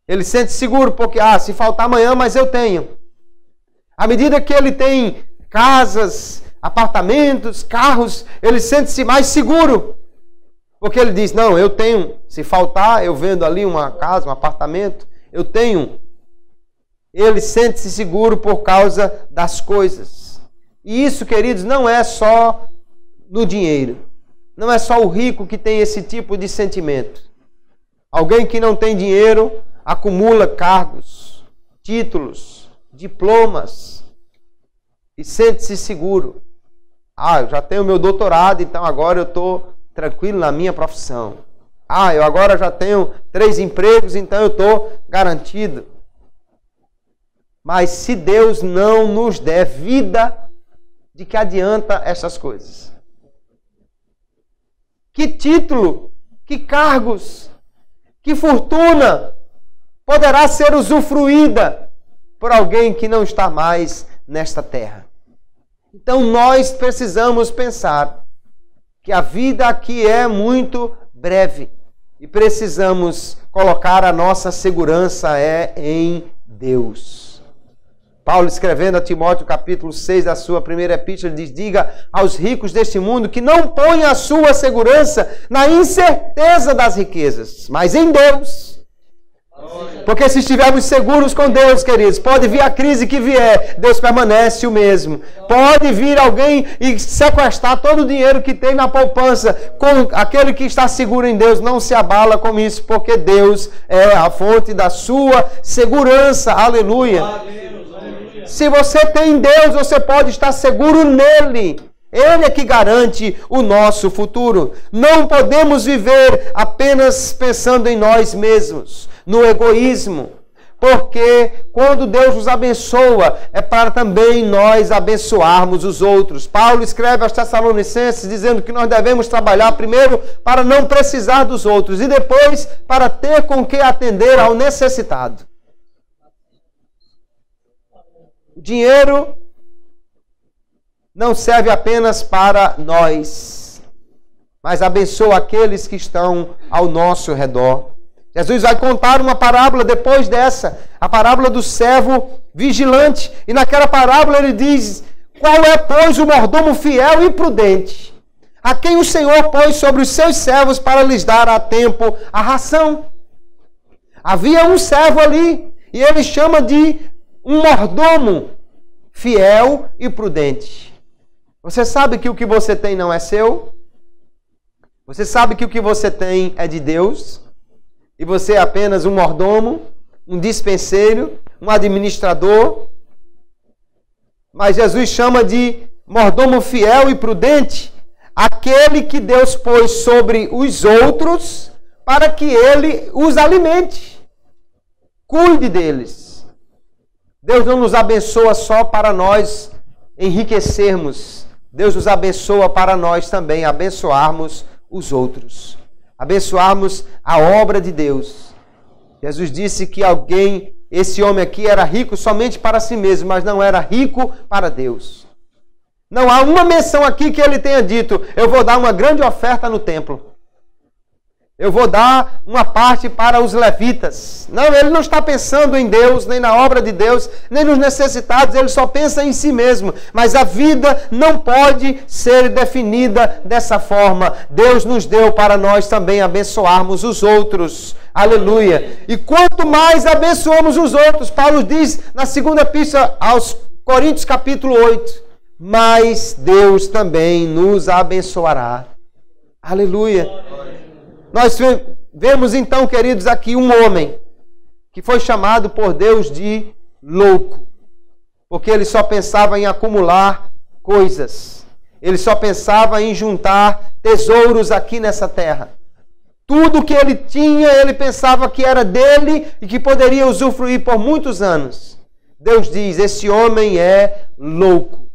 Ele sente-se seguro porque, se faltar amanhã, mas eu tenho. À medida que ele tem casas, apartamentos, carros, ele sente-se mais seguro. Porque ele diz, não, eu tenho, se faltar, eu vendo ali uma casa, um apartamento, eu tenho. Ele sente-se seguro por causa das coisas. E isso, queridos, não é só no dinheiro. Não é só o rico que tem esse tipo de sentimento. Alguém que não tem dinheiro acumula cargos, títulos, diplomas e sente-se seguro. Eu já tenho meu doutorado, então agora eu estou tranquilo na minha profissão. Eu agora já tenho 3 empregos, então eu estou garantido. Mas se Deus não nos der vida, de que adianta essas coisas? Que título, que cargos, que fortuna poderá ser usufruída por alguém que não está mais nesta terra? Então nós precisamos pensar que a vida aqui é muito breve e precisamos colocar a nossa segurança em Deus. Paulo, escrevendo a Timóteo, capítulo 6 da sua primeira epístola, diz: diga aos ricos deste mundo que não ponham a sua segurança na incerteza das riquezas, mas em Deus. Porque se estivermos seguros com Deus, queridos, pode vir a crise que vier, Deus permanece o mesmo. Pode vir alguém e sequestrar todo o dinheiro que tem na poupança, com aquele que está seguro em Deus não se abala com isso, porque Deus é a fonte da sua segurança. Aleluia. Se você tem Deus, você pode estar seguro nele. Ele é que garante o nosso futuro. Não podemos viver apenas pensando em nós mesmos, no egoísmo, porque quando Deus nos abençoa, é para também nós abençoarmos os outros. Paulo escreve aos Tessalonicenses dizendo que nós devemos trabalhar primeiro para não precisar dos outros e depois para ter com que atender ao necessitado. O dinheiro não serve apenas para nós, mas abençoa aqueles que estão ao nosso redor. Jesus vai contar uma parábola depois dessa, a parábola do servo vigilante. E naquela parábola ele diz: qual é, pois, o mordomo fiel e prudente, a quem o Senhor pôs sobre os seus servos para lhes dar a tempo a ração. Havia um servo ali, e ele chama de um mordomo fiel e prudente. Você sabe que o que você tem não é seu? Você sabe que o que você tem é de Deus? E você é apenas um mordomo, um dispenseiro, um administrador? Mas Jesus chama de mordomo fiel e prudente aquele que Deus pôs sobre os outros para que ele os alimente, cuide deles. Deus não nos abençoa só para nós enriquecermos. Deus nos abençoa para nós também abençoarmos os outros. Abençoarmos a obra de Deus. Jesus disse que esse homem aqui era rico somente para si mesmo, mas não era rico para Deus. Não há uma menção aqui que ele tenha dito, eu vou dar uma grande oferta no templo. Eu vou dar uma parte para os levitas. Não, ele não está pensando em Deus, nem na obra de Deus, nem nos necessitados, ele só pensa em si mesmo. Mas a vida não pode ser definida dessa forma. Deus nos deu para nós também abençoarmos os outros. Aleluia. E quanto mais abençoamos os outros, Paulo diz na segunda epístola aos Coríntios capítulo 8, mais Deus também nos abençoará. Aleluia. Nós vemos então, queridos, aqui um homem que foi chamado por Deus de louco, porque ele só pensava em acumular coisas, ele só pensava em juntar tesouros aqui nessa terra. Tudo que ele tinha, ele pensava que era dele e que poderia usufruir por muitos anos. Deus diz, esse homem é louco.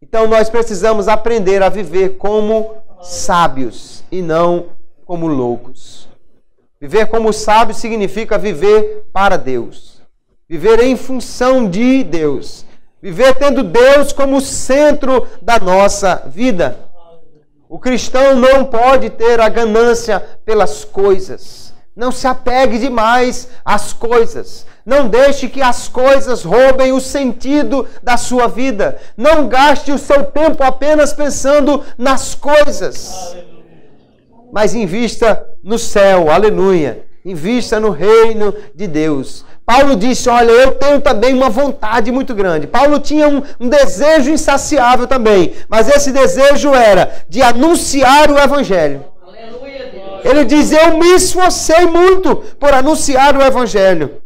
Então nós precisamos aprender a viver como sábios e não como loucos. Viver como sábio significa viver para Deus. Viver em função de Deus. Viver tendo Deus como centro da nossa vida. O cristão não pode ter a ganância pelas coisas. Não se apegue demais às coisas. Não deixe que as coisas roubem o sentido da sua vida. Não gaste o seu tempo apenas pensando nas coisas. Mas invista no céu, aleluia. Invista no reino de Deus. Paulo disse, olha, eu tenho também uma vontade muito grande. Paulo tinha um desejo insaciável também. Mas esse desejo era de anunciar o Evangelho. Ele diz, eu me esforcei muito por anunciar o Evangelho.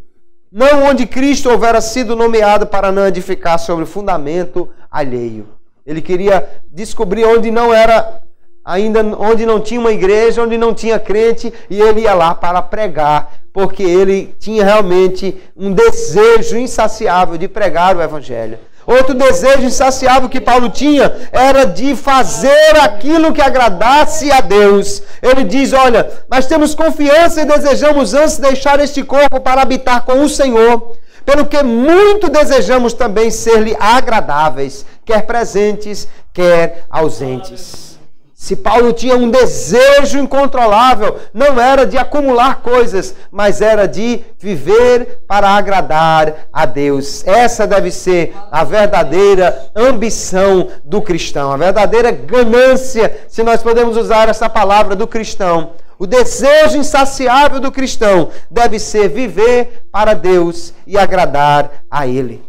Não onde Cristo houvera sido nomeado para não edificar sobre o fundamento alheio. Ele queria descobrir onde não era... ainda onde não tinha uma igreja, onde não tinha crente, e ele ia lá para pregar, porque ele tinha realmente um desejo insaciável de pregar o Evangelho. Outro desejo insaciável que Paulo tinha era de fazer aquilo que agradasse a Deus. Ele diz, olha, nós temos confiança e desejamos antes deixar este corpo para habitar com o Senhor, pelo que muito desejamos também ser-lhe agradáveis, quer presentes, quer ausentes. Se Paulo tinha um desejo incontrolável, não era de acumular coisas, mas era de viver para agradar a Deus. Essa deve ser a verdadeira ambição do cristão, a verdadeira ganância, se nós podemos usar essa palavra, do cristão. O desejo insaciável do cristão deve ser viver para Deus e agradar a Ele.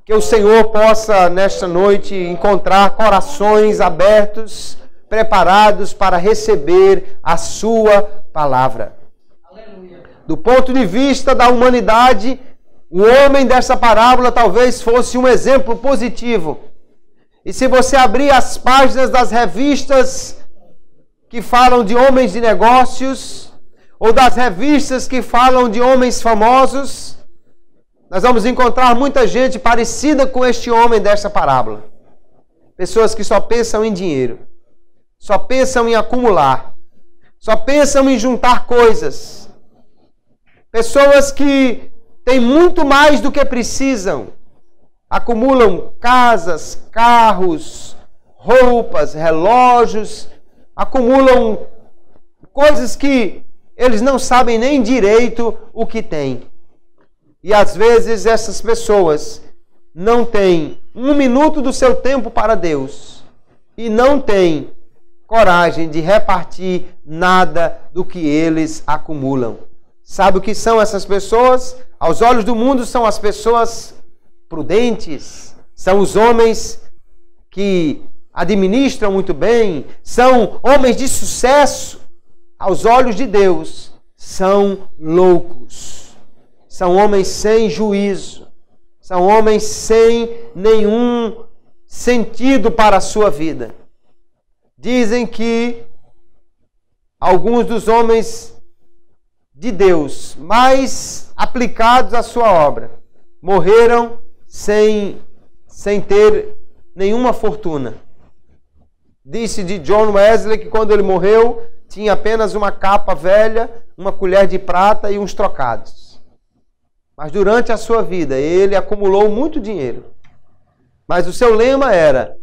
Que o Senhor possa, nesta noite, encontrar corações abertos, preparados para receber a sua palavra. Aleluia. Do ponto de vista da humanidade, o homem dessa parábola talvez fosse um exemplo positivo. E se você abrir as páginas das revistas que falam de homens de negócios, ou das revistas que falam de homens famosos, nós vamos encontrar muita gente parecida com este homem desta parábola. Pessoas que só pensam em dinheiro. Só pensam em acumular. Só pensam em juntar coisas. Pessoas que têm muito mais do que precisam. Acumulam casas, carros, roupas, relógios. Acumulam coisas que eles não sabem nem direito o que têm. E às vezes essas pessoas não têm um minuto do seu tempo para Deus. E não têm coragem de repartir nada do que eles acumulam. Sabe o que são essas pessoas? Aos olhos do mundo são as pessoas prudentes, são os homens que administram muito bem, são homens de sucesso. Aos olhos de Deus, são loucos, são homens sem juízo, são homens sem nenhum sentido para a sua vida. Dizem que alguns dos homens de Deus mais aplicados à sua obra morreram sem ter nenhuma fortuna. Disse de John Wesley que quando ele morreu tinha apenas uma capa velha, uma colher de prata e uns trocados. Mas durante a sua vida ele acumulou muito dinheiro. Mas o seu lema era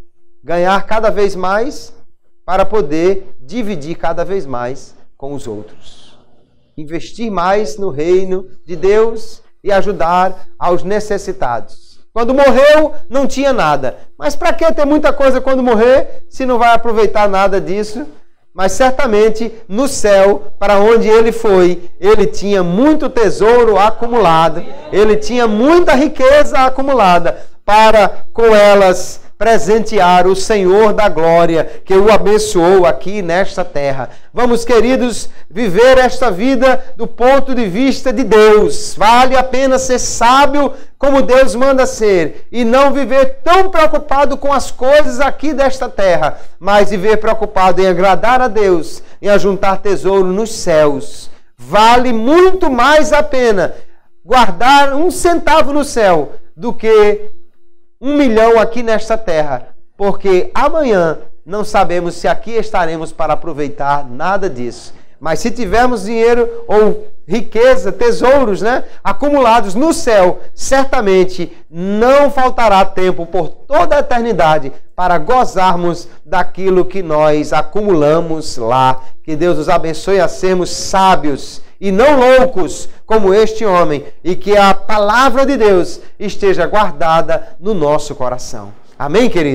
ganhar cada vez mais para poder dividir cada vez mais com os outros. Investir mais no reino de Deus e ajudar aos necessitados. Quando morreu, não tinha nada. Mas para que ter muita coisa quando morrer, se não vai aproveitar nada disso? Mas certamente no céu, para onde ele foi, ele tinha muito tesouro acumulado, ele tinha muita riqueza acumulada, para com elas presentear o Senhor da glória, que o abençoou aqui nesta terra. Vamos, queridos, viver esta vida do ponto de vista de Deus. Vale a pena ser sábio como Deus manda ser, e não viver tão preocupado com as coisas aqui desta terra, mas viver preocupado em agradar a Deus, em ajuntar tesouro nos céus. Vale muito mais a pena guardar 1 centavo no céu do que 1 milhão aqui nesta terra, porque amanhã não sabemos se aqui estaremos para aproveitar nada disso. Mas se tivermos dinheiro ou riqueza, tesouros, acumulados no céu, certamente não faltará tempo por toda a eternidade para gozarmos daquilo que nós acumulamos lá. Que Deus nos abençoe a sermos sábios e não loucos como este homem, e que a palavra de Deus esteja guardada no nosso coração. Amém, querido?